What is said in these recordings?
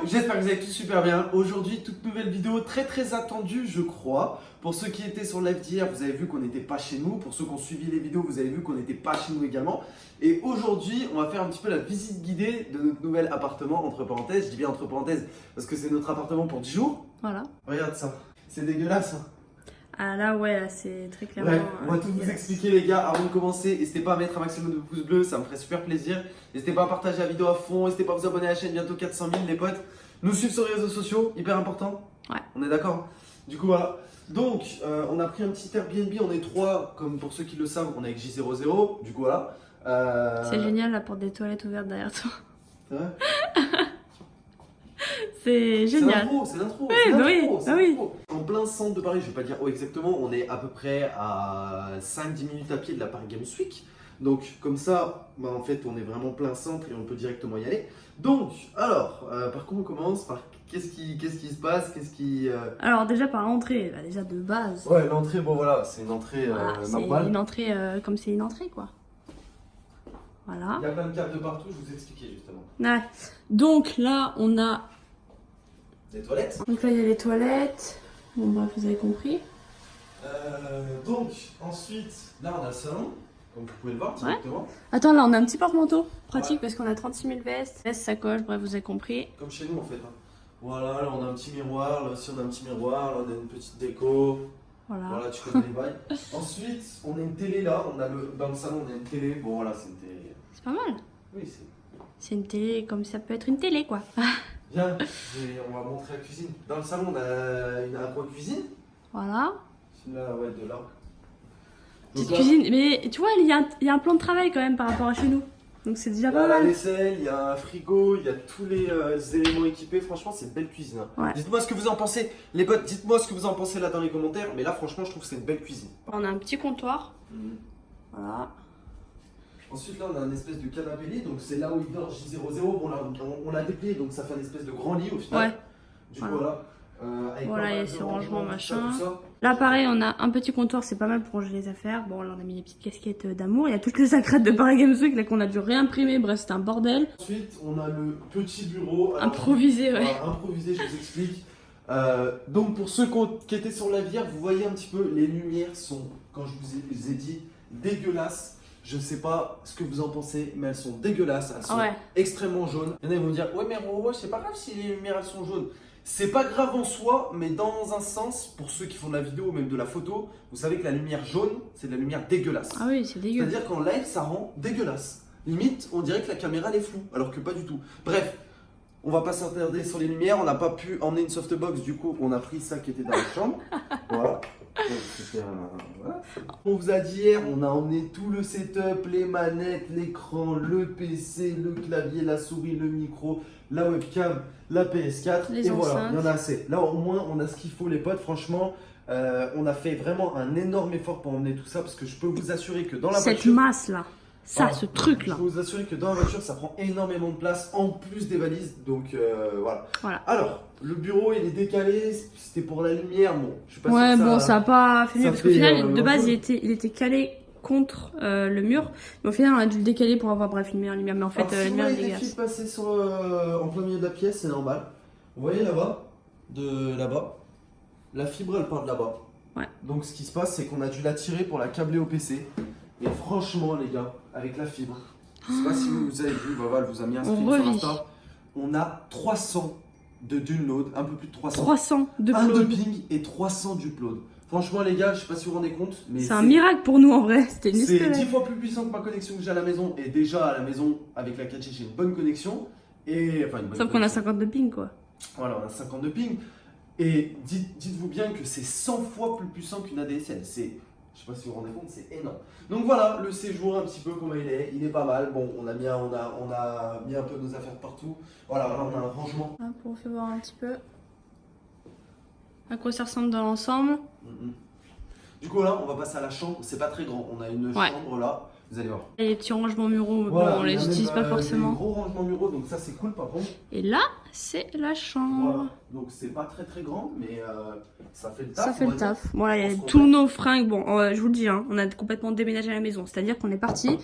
j'espère que vous allez tous super bien. Aujourd'hui, toute nouvelle vidéo très attendue, je crois. Pour ceux qui étaient sur le live d'hier, vous avez vu qu'on n'était pas chez nous. Pour ceux qui ont suivi les vidéos, vous avez vu qu'on n'était pas chez nous également. Et aujourd'hui, on va faire un petit peu la visite guidée de notre nouvel appartement, entre parenthèses. Je dis bien entre parenthèses parce que c'est notre appartement pour 10 jours. Voilà. Regarde ça, c'est dégueulasse. Hein. Ah là, ouais, c'est très clairement. Bref, on va tout vous expliquer les gars avant de commencer. N'hésitez pas à mettre un maximum de pouces bleus, ça me ferait super plaisir. N'hésitez pas à partager la vidéo à fond, n'hésitez pas à vous abonner à la chaîne, bientôt 400 000 les potes. Nous suivre sur les réseaux sociaux, hyper important. Ouais. On est d'accord? Du coup voilà. Donc on a pris un petit Airbnb, on est trois, comme pour ceux qui le savent, on est avec J00. Du coup voilà. C'est génial la porte des toilettes ouverte derrière toi. C'est vrai? C'est génial. C'est l'intro, Oui, c'est bah l'intro, oui, c'est bah oui. l'intro. En plein centre de Paris, je vais pas dire où exactement, on est à peu près à 5-10 minutes à pied de la Paris Games Week. Donc comme ça, bah, en fait on est vraiment plein centre et on peut directement y aller. Donc, alors, par quoi on commence? Par qu'est-ce qui se passe? Alors déjà par l'entrée, bah, déjà de base. Ouais, l'entrée, bon voilà, c'est une entrée Voilà, c'est normale. une entrée comme c'est une entrée quoi. Voilà. Il y a plein de cartes de partout, je vous expliquais justement. Ouais. Donc là on a. Les toilettes. Donc là il y a les toilettes. Bon bref, vous avez compris. Donc, ensuite, là on a le salon, comme vous pouvez le voir directement. Attends, là on a un petit porte-manteau. Pratique parce qu'on a 36 000 vestes. Vestes, sacoche, bref, vous avez compris. Comme chez nous en fait. Hein. Voilà, là on a un petit miroir, là aussi on a un petit miroir, là on a une petite déco. Voilà, tu connais les bails. Ensuite, on a une télé là, dans le salon on a une télé. Bon voilà, c'est une télé. C'est pas mal. Oui, C'est une télé comme ça peut être une télé quoi. Viens, on va montrer la cuisine. Dans le salon on a un coin cuisine. Voilà. Celui-là, ouais, de là. Petite là, cuisine, mais tu vois, il y a un plan de travail quand même par rapport à chez nous. Donc c'est déjà il y a pas la mal. vaisselle, il y a un frigo, il y a tous les éléments équipés. Franchement, c'est une belle cuisine. Hein. Ouais. Dites-moi ce que vous en pensez. Les potes, dites-moi ce que vous en pensez là dans les commentaires. Mais là, franchement, je trouve que c'est une belle cuisine. On a un petit comptoir. Voilà. Ensuite, là, on a une espèce de canapé lit. Donc, c'est là où il dort J00. Bon, là, on l'a déplié. Donc, ça fait une espèce de grand lit au final. Ouais. Du coup, voilà. Avec Voilà, pas mal il y a de ce rangements, rangement, tout ça, machin. tout ça. Là pareil, on a un petit comptoir, c'est pas mal pour ranger les affaires. Bon, là on a mis les petites casquettes d'amour. Il y a toutes les sacrades de Paris Games Week là qu'on a dû réimprimer. Bref, c'est un bordel. Ensuite, on a le petit bureau. Alors, Improvisé, ouais. Voilà, improvisé, je vous explique. Donc pour ceux qui étaient sur la vière, vous voyez un petit peu, les lumières sont, quand je vous ai dit, dégueulasses. Je ne sais pas ce que vous en pensez, mais elles sont dégueulasses, elles sont extrêmement jaunes. Il y en a qui vont me dire, ouais mais Roro, c'est pas grave si les lumières elles sont jaunes. C'est pas grave en soi, mais dans un sens, pour ceux qui font de la vidéo ou même de la photo, vous savez que la lumière jaune, c'est de la lumière dégueulasse. Ah oui, c'est dégueu. C'est-à-dire qu'en live, ça rend dégueulasse. Limite, on dirait que la caméra elle est floue, alors que pas du tout. Bref, on va pas s'attarder sur les lumières, on n'a pas pu emmener une softbox, du coup, on a pris ça qui était dans la chambre. Voilà. Donc, voilà. On vous a dit hier, on a emmené tout le setup, les manettes, l'écran, le PC, le clavier, la souris, le micro, la webcam, la PS4. Les et voilà, enceintes. il y en a assez. Là, au moins, on a ce qu'il faut, les potes. Franchement, on a fait vraiment un énorme effort pour emmener tout ça parce que je peux vous assurer que dans la Cette voiture. masse là. Ça, ce truc là. Je peux vous assurer que dans la voiture, ça prend énormément de place en plus des valises. Donc voilà. Alors, le bureau il est décalé, c'était pour la lumière. Bon, je suis pas Ouais, sûr que bon, ça a pas fait mieux parce qu'au fait, final, de base, jaune. il était calé contre le mur. Mais au final, on a dû le décaler pour avoir, bref, une meilleure lumière. Mais en fait, Alors, la si vous lumière est voyez des dégueulasse. fils passer en plein milieu de la pièce, c'est normal. Vous voyez là-bas, la fibre elle part de là-bas. Ouais. Donc ce qui se passe, c'est qu'on a dû la tirer pour la câbler au PC. Et franchement, les gars, avec la fibre, je sais pas si vous avez vu, Val vous a mis un screen sur Insta. On a 300 de download, un peu plus de 300. 300 de Un de upload. ping et 300 d'upload. Franchement, les gars, je sais pas si vous vous rendez compte, mais C'est un miracle pour nous en vrai. C'était une c'est escalade. 10 fois plus puissant que ma connexion que j'ai à la maison. Et déjà, à la maison, avec la 4G, j'ai une bonne connexion. Et, enfin, une bonne Sauf qu'on a connexion. 50 de ping quoi. Voilà, on a 50 de ping. Et dites-vous bien que c'est 100 fois plus puissant qu'une ADSL. C'est, je sais pas si vous vous rendez compte, c'est énorme. Donc voilà, le séjour un petit peu comment il est pas mal. Bon, on a mis un peu nos affaires partout. Voilà, là on a un rangement. Ah, pour vous faire voir un petit peu à quoi ça ressemble dans l'ensemble. Du coup là, on va passer à la chambre. C'est pas très grand. On a une chambre là. Vous allez voir. Et les petits rangements muraux, Voilà, bon, on il y a les utilise même, pas forcément. Des gros rangements muraux, donc ça c'est cool par contre. Et là, c'est la chambre. Voilà. Donc c'est pas très grand, mais ça fait le taf. Ça fait on le va dire. taf. Bon, là, il y On a se tous complète. nos fringues. Bon, je vous le dis, hein, on a complètement déménagé à la maison. C'est-à-dire qu'on est parti.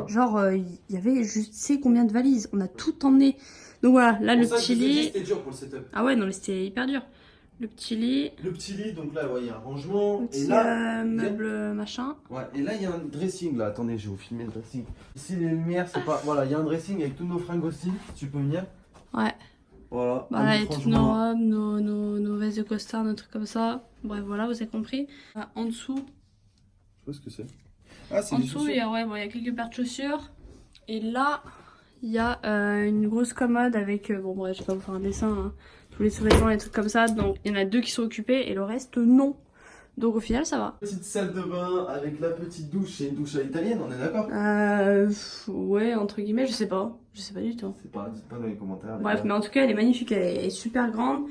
Genre, il y avait je sais combien de valises. On a tout emmené. Donc voilà, là le Pour ça, petit je vous ai dit, lit. c'était dur pour le setup. Ah ouais, non, mais c'était hyper dur. Le petit lit. Le petit lit, donc là, ouais, il y a un rangement. Le Et petit là, meuble machin. ouais, et là, il y a un dressing. Là, attendez, je vais vous filmer le dressing. Ici, les lumières, c'est pas. Voilà, il y a un dressing avec tous nos fringues aussi. Si tu peux venir. Ouais. Voilà. Voilà, un et autre toutes nos rangement. robes, nos vestes de costard, nos trucs comme ça. Bref, voilà, vous avez compris. En dessous, Je sais pas ce que c'est. Ah, c'est en des dessous, chaussures. il y a, ouais, bon, il y a quelques paires de chaussures. Et là, il y a une grosse commode avec, bon bref, je vais pas vous faire un dessin, hein, tous les sous-vêtements et trucs comme ça. Donc il y en a 2 qui sont occupés et le reste non. Donc au final ça va. Petite salle de bain avec la petite douche. C'est une douche à l'italienne, on est d'accord? Ouais, entre guillemets, je sais pas du tout. C'est pas, dites pas dans les commentaires. les Bref, gars. mais en tout cas elle est magnifique, elle est super grande.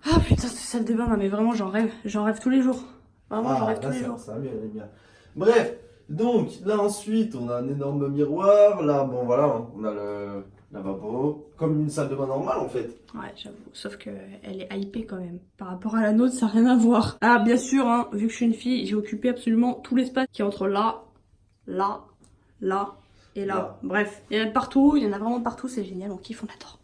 Ah putain, cette salle de bain, non mais vraiment j'en rêve tous les jours. Vraiment j'en rêve tous les jours. Ça va mieux, elle est bien. Bref, donc là ensuite, on a un énorme miroir. Là, bon voilà, on a le lavabo. Comme une salle de bain normale en fait. Ouais, j'avoue. Sauf que elle est hypée quand même. Par rapport à la nôtre, ça n'a rien à voir. Ah, bien sûr, hein, vu que je suis une fille, j'ai occupé absolument tout l'espace qui est entre là, là, là et là. Là. Bref, il y en a de partout, il y en a vraiment de partout, c'est génial, on kiffe, on adore.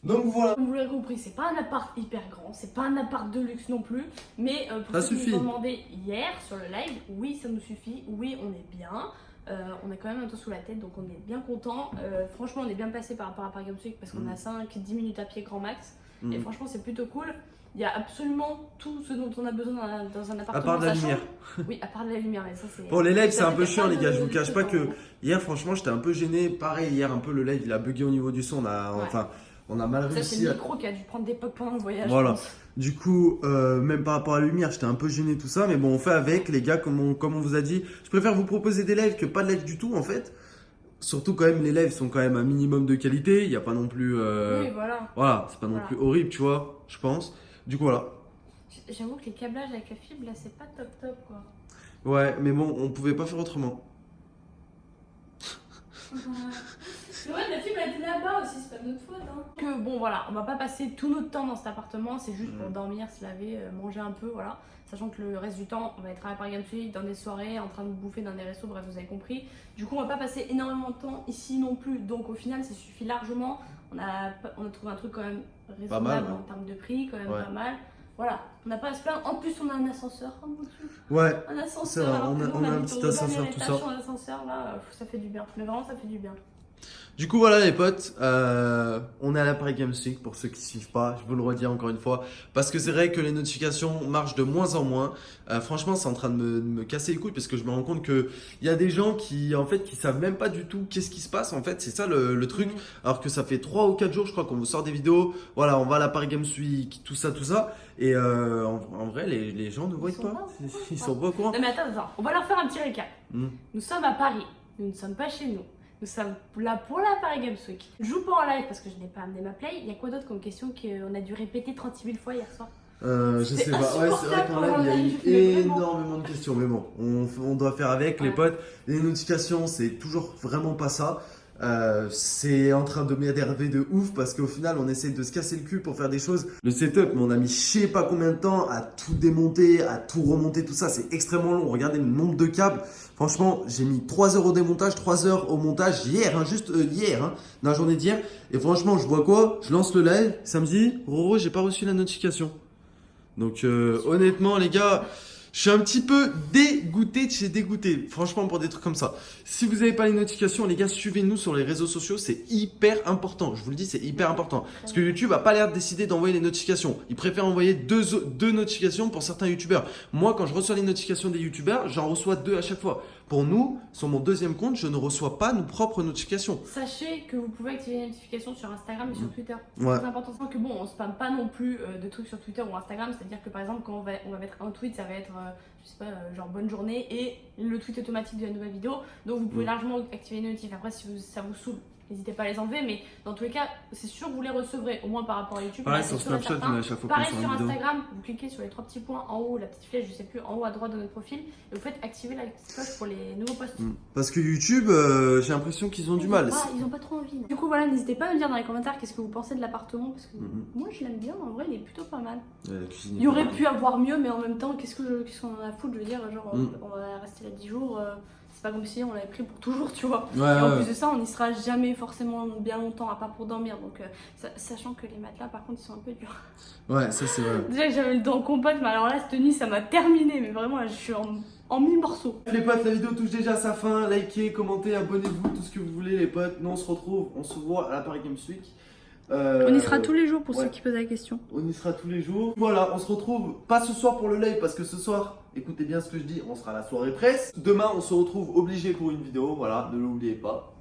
Donc voilà. Comme vous l'avez compris, c'est pas un appart hyper grand, c'est pas un appart de luxe non plus, mais pour Ça ceux qui suffit. nous ont demandé hier sur le live, oui, ça nous suffit, oui, on est bien. On a quand même un toit sous la tête, donc on est bien content. Franchement, on est bien passé par rapport à Paris Games Week parce qu'on a 5-10 minutes à pied grand max. Et franchement, c'est plutôt cool. Il y a absolument tout ce dont on a besoin dans un appartement. À part de la sachant- lumière. Oui, à part de la lumière, mais ça c'est. Bon, les lives, c'est ça un peu fait chiant, pas les gars. de- Je vous de cache trucs pas en que haut. hier, franchement, j'étais un peu gêné. Pareil, hier, un peu le live, il a bugué au niveau du son. On a, Ouais. enfin, on a mal Ça, c'est réussi le à. micro qui a dû prendre des pocs pendant le voyage. Voilà. je pense. Du coup, même par rapport à la lumière, j'étais un peu gêné tout ça, mais bon, on fait avec, les gars, comme on vous a dit. Je préfère vous proposer des lives que pas de live du tout, en fait. Surtout quand même, les lives sont quand même un minimum de qualité. Il n'y a pas non plus, Oui, voilà. voilà, c'est pas non Voilà. plus horrible, tu vois, je pense. Du coup, voilà. J'avoue que les câblages avec la fibre, là, c'est pas top top quoi. Ouais, mais bon, on pouvait pas faire autrement. C'est vrai, la fibre elle était là-bas aussi, c'est pas de notre faute. Hein. Que bon, voilà, on va pas passer tout notre temps dans cet appartement, c'est juste pour dormir, se laver, manger un peu, voilà. Sachant que le reste du temps, on va être à Paris Games Week, dans des soirées, en train de bouffer dans des restos, bref, vous avez compris. Du coup, on va pas passer énormément de temps ici non plus, donc au final, ça suffit largement. On a trouvé un truc quand même raisonnable Pas mal, ouais. en termes de prix, quand même Ouais. pas mal. Voilà, on n'a pas à se plaindre. En plus, on a un ascenseur, oh mon Dieu. Ouais, Un ascenseur, C'est vrai, alors on que a- nous, on a un habite petit au dernier ascenseur, tout étage ça. sur l'ascenseur, là, ça fait du bien. Mais vraiment, ça fait du bien. du coup, voilà, les potes, on est à la Paris Games Week pour ceux qui suivent pas. Je vous le redis encore une fois, parce que c'est vrai que les notifications marchent de moins en moins. Franchement, c'est en train de me casser les couilles parce que je me rends compte que il y a des gens qui, en fait, qui savent même pas du tout qu'est-ce qui se passe. En fait, c'est ça le truc. Alors que ça fait 3 ou 4 jours, je crois, qu'on vous sort des vidéos. Voilà, on va à la Paris Games Week, tout ça, tout ça. Et en vrai, les gens ne voient sont pas. pas au courant, Ils quoi. sont pas au courant. Non, mais attends, on va leur faire un petit récap. Mm. Nous sommes à Paris, nous ne sommes pas chez nous. Nous sommes là pour la Paris Games Week. Je joue pas en live parce que je n'ai pas amené ma play. Il y a quoi d'autre comme question qu'on a dû répéter 36 000 fois hier soir? Je C'était sais pas, ouais, c'est vrai insupportable qu'en pour live, un il y a live, eu mais vraiment. énormément de questions, mais bon, on doit faire avec, les Ouais. potes. Les notifications, c'est toujours vraiment pas ça. C'est en train de m'énerver de ouf parce qu'au final, on essaie de se casser le cul pour faire des choses. Le setup, mais on a mis je sais pas combien de temps à tout démonter, à tout remonter, tout ça. C'est extrêmement long. Regardez le nombre de câbles. Franchement, j'ai mis 3 heures au démontage, 3 heures au montage hier, hein, juste hier, hein, dans la journée d'hier. Et franchement, je vois quoi? Je lance le live, ça me dit, Roro, j'ai pas reçu la notification. Donc honnêtement les gars, je suis un petit peu dégoûté de chez dégoûté, franchement pour des trucs comme ça. Si vous n'avez pas les notifications les gars, suivez-nous sur les réseaux sociaux, c'est hyper important, je vous le dis, c'est hyper important. Parce que YouTube a pas l'air de décider d'envoyer les notifications, ils préfèrent envoyer deux notifications pour certains youtubeurs. Moi quand je reçois les notifications des youtubeurs, j'en reçois 2 à chaque fois. Pour nous, sur mon deuxième compte, je ne reçois pas nos propres notifications. Sachez que vous pouvez activer les notifications sur Instagram et sur Twitter. Ouais. C'est important que bon, on spamme pas non plus de trucs sur Twitter ou Instagram. C'est-à-dire que par exemple, quand on va mettre un tweet, ça va être, je sais pas, genre bonne journée et le tweet automatique de la nouvelle vidéo. Donc vous pouvez largement activer les notifs. Après, si ça vous saoule, n'hésitez pas à les enlever. Mais dans tous les cas, c'est sûr que vous les recevrez, au moins par rapport à YouTube. Pareil C'est sur sûr et Snapchat, certain. mais à chaque fois qu'on Pareil sort sur une vidéo. Instagram, vous cliquez sur les 3 petits points en haut, la petite flèche, je sais plus, en haut à droite de notre profil, et vous faites activer la petite cloche pour les nouveaux posts. Parce que YouTube, j'ai l'impression qu'ils ont du mal. Ils ont pas trop envie. Du coup, voilà, n'hésitez pas à me dire dans les commentaires qu'est-ce que vous pensez de l'appartement, parce que moi je l'aime bien, en vrai, il est plutôt pas mal. La cuisine Il y aurait pu avoir mieux, mais en même temps, qu'est-ce qu'on en a à foutre? Je veux dire, genre, Mm. on va rester là 10 jours, c'est pas comme si on l'avait pris pour toujours, tu vois. Ouais, Et en ouais. plus de ça, on n'y sera jamais forcément bien longtemps, à part pour dormir. Donc, sachant que les matelas, par contre, ils sont un peu durs. Ouais, ça c'est vrai. Déjà que j'avais le dos en compote, mais alors là, cette nuit, ça m'a terminé. Mais vraiment, là, je suis en 1000 morceaux. Les potes, la vidéo touche déjà à sa fin. Likez, commentez, abonnez-vous, tout ce que vous voulez, les potes. Nous, on se voit à la Paris Games Week. On y sera tous les jours pour ouais. ceux qui posent la question. On y sera tous les jours. Voilà, on se retrouve pas ce soir pour le live parce que ce soir, écoutez bien ce que je dis, on sera à la soirée presse. Demain, on se retrouve obligé pour une vidéo, voilà, ne l'oubliez pas.